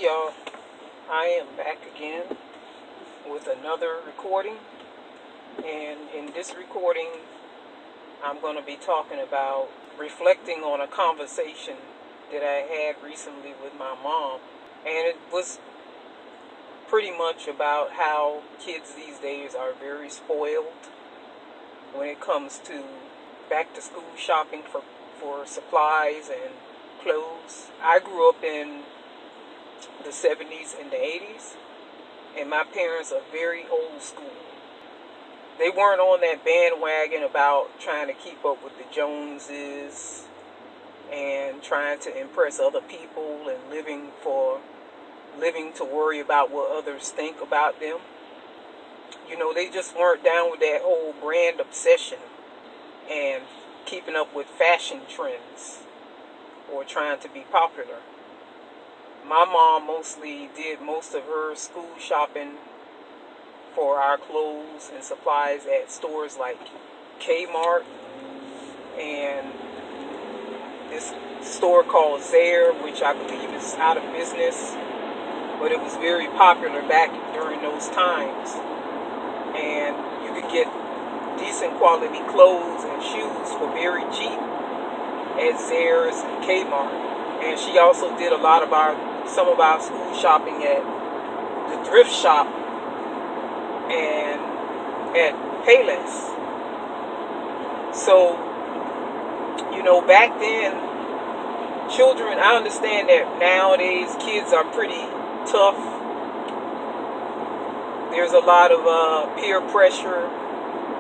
Hey y'all, I am back again with another recording, and in this recording I'm going to be talking about reflecting on a conversation that I had recently with my mom, and it was pretty much about how kids these days are very spoiled when it comes to back to school shopping for supplies and clothes. I grew up in the 70s and the 80s, and my parents are very old school. They weren't on that bandwagon about trying to keep up with the Joneses and trying to impress other people and living to worry about what others think about them. You know, they just weren't down with that whole brand obsession and keeping up with fashion trends or trying to be popular. My mom mostly did most of her school shopping for our clothes and supplies at stores like Kmart and this store called Zayre, which I believe is out of business, but it was very popular back during those times. And you could get decent quality clothes and shoes for very cheap at Zayre's and Kmart. And she also did some of our school shopping at the thrift shop and at Payless. So, you know, back then, children, I understand that nowadays kids are pretty tough. There's a lot of peer pressure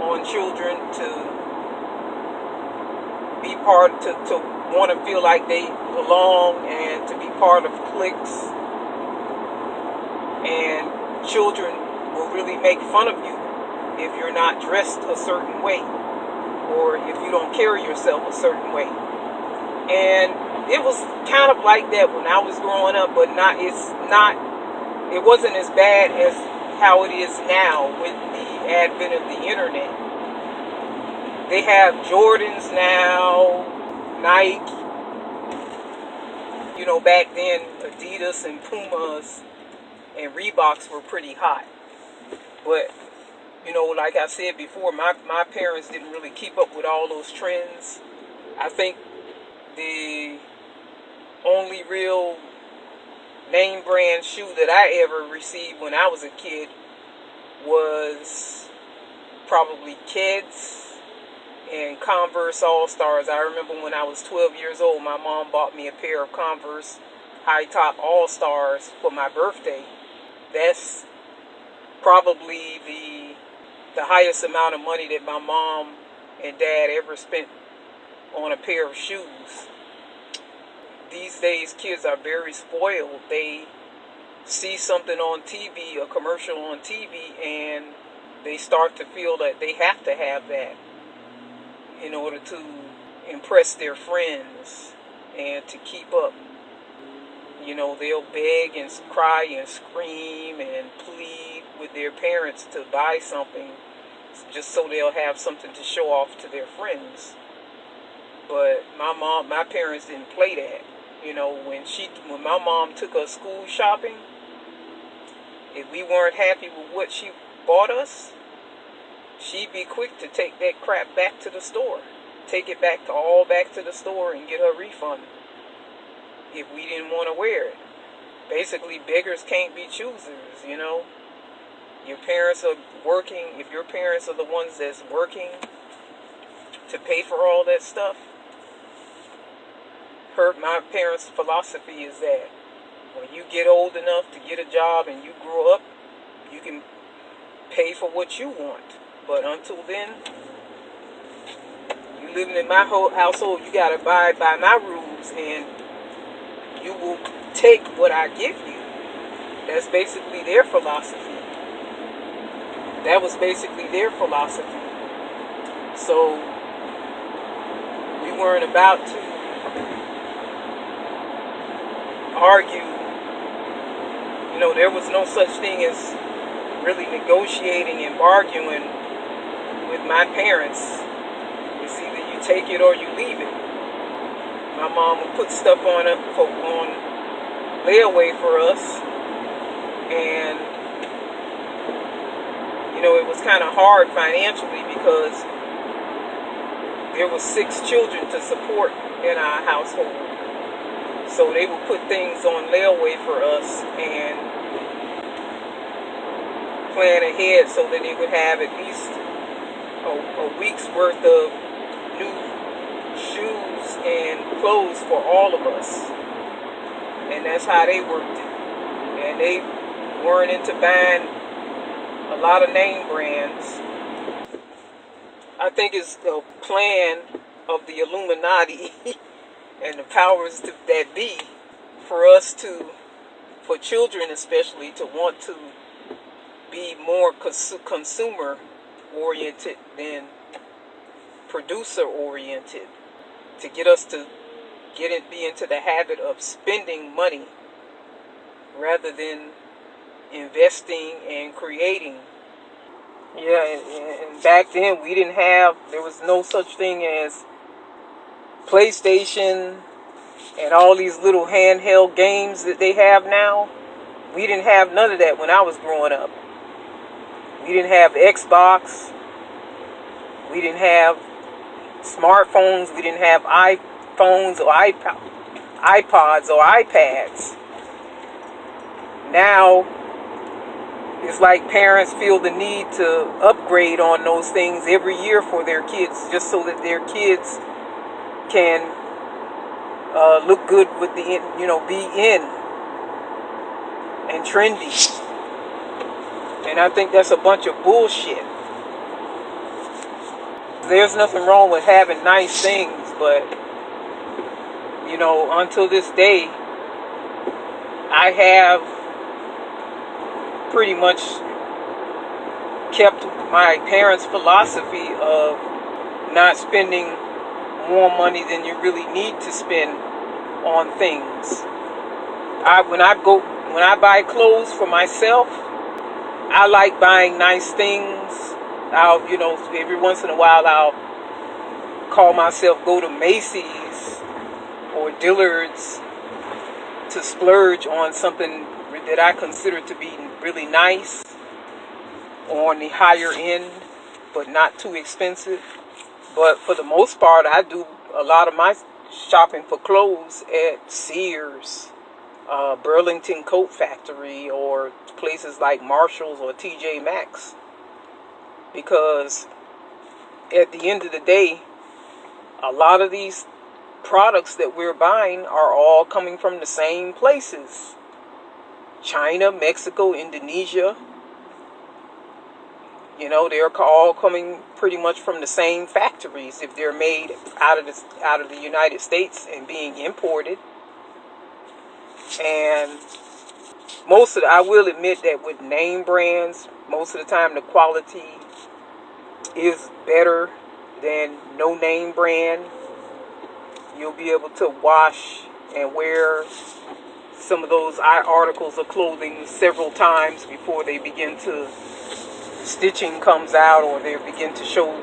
on children to be to want to feel like they belong and to be part of cliques. And children will really make fun of you if you're not dressed a certain way or if you don't carry yourself a certain way. And it was kind of like that when I was growing up, but it wasn't as bad as how it is now with the advent of the internet. They have Jordans now, Nike. You know, back then Adidas and Pumas and Reeboks were pretty hot. But, you know, like I said before, my parents didn't really keep up with all those trends. I think the only real name brand shoe that I ever received when I was a kid was probably Keds and Converse All-Stars. I remember when I was 12 years old, my mom bought me a pair of Converse high-top All-Stars for my birthday. That's probably the highest amount of money that my mom and dad ever spent on a pair of shoes. These days, kids are very spoiled. They see something on TV, a commercial on TV, and they start to feel that they have to have that in order to impress their friends and to keep up. You know, they'll beg and cry and scream and plead with their parents to buy something just so they'll have something to show off to their friends. But my parents didn't play that. You know, when my mom took us school shopping, if we weren't happy with what she bought us, she'd be quick to take that crap back to the store. Take it back to the store and get her refund if we didn't want to wear it. Basically, beggars can't be choosers, you know. Your parents are working. If your parents are the ones that's working to pay for all that stuff, my parents' philosophy is that when you get old enough to get a job and you grow up, you can pay for what you want. But until then, you living in my whole household, you gotta abide by my rules, and you will take what I give you. That's basically their philosophy. That was basically their philosophy. So we weren't about to argue. You know, there was no such thing as really negotiating and bargaining with my parents. It's either you take it or you leave it. My mom would put stuff on layaway for us. And, you know, it was kind of hard financially because there was 6 children to support in our household. So they would put things on layaway for us and plan ahead so that they would have at least a week's worth of new shoes and clothes for all of us. And that's how they worked it. And they weren't into buying a lot of name brands. I think it's the plan of the Illuminati and the powers that be for us to, for children especially, to want to be more consumer oriented than producer oriented, to get us to be into the habit of spending money rather than investing and creating. Yeah, and back then there was no such thing as PlayStation and all these little handheld games that they have now. We didn't have none of that when I was growing up. We didn't have Xbox. We didn't have smartphones. We didn't have iPhones or iPods or iPads. Now, it's like parents feel the need to upgrade on those things every year for their kids, just so that their kids can look good with be in and trendy. And I think that's a bunch of bullshit. There's nothing wrong with having nice things, but you know, until this day, I have pretty much kept my parents' philosophy of not spending more money than you really need to spend on things. When I buy clothes for myself, I like buying nice things. Every once in a while I'll call myself go to Macy's or Dillard's to splurge on something that I consider to be really nice, on the higher end, but not too expensive. But for the most part, I do a lot of my shopping for clothes at Sears, Burlington Coat Factory, or places like Marshall's or TJ Maxx. Because at the end of the day, a lot of these products that we're buying are all coming from the same places. China, Mexico, Indonesia. You know, they're all coming pretty much from the same factories if they're made out of the United States and being imported. And I will admit that with name brands, most of the time the quality is better than no name brand. You'll be able to wash and wear some of those articles of clothing several times before stitching comes out or they begin to show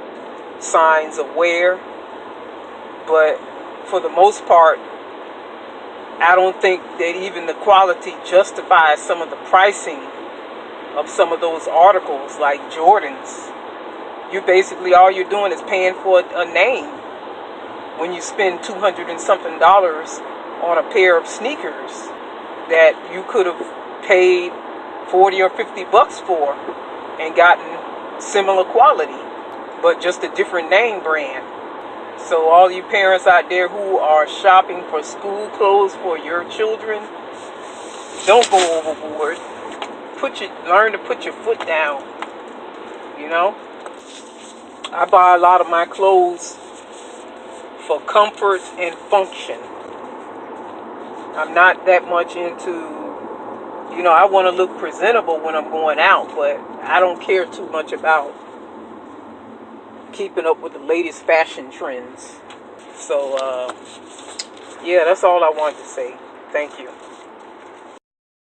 signs of wear. But for the most part, I don't think that even the quality justifies some of the pricing of some of those articles, like Jordans. All you're doing is paying for a name when you spend $200 and something on a pair of sneakers that you could have paid $40 or $50 for and gotten similar quality, but just a different name brand. So all you parents out there who are shopping for school clothes for your children, don't go overboard. Learn to put your foot down. You know, I buy a lot of my clothes for comfort and function. I'm not that much into, I want to look presentable when I'm going out, but I don't care too much about keeping up with the latest fashion trends. So, yeah, that's all I wanted to say. Thank you.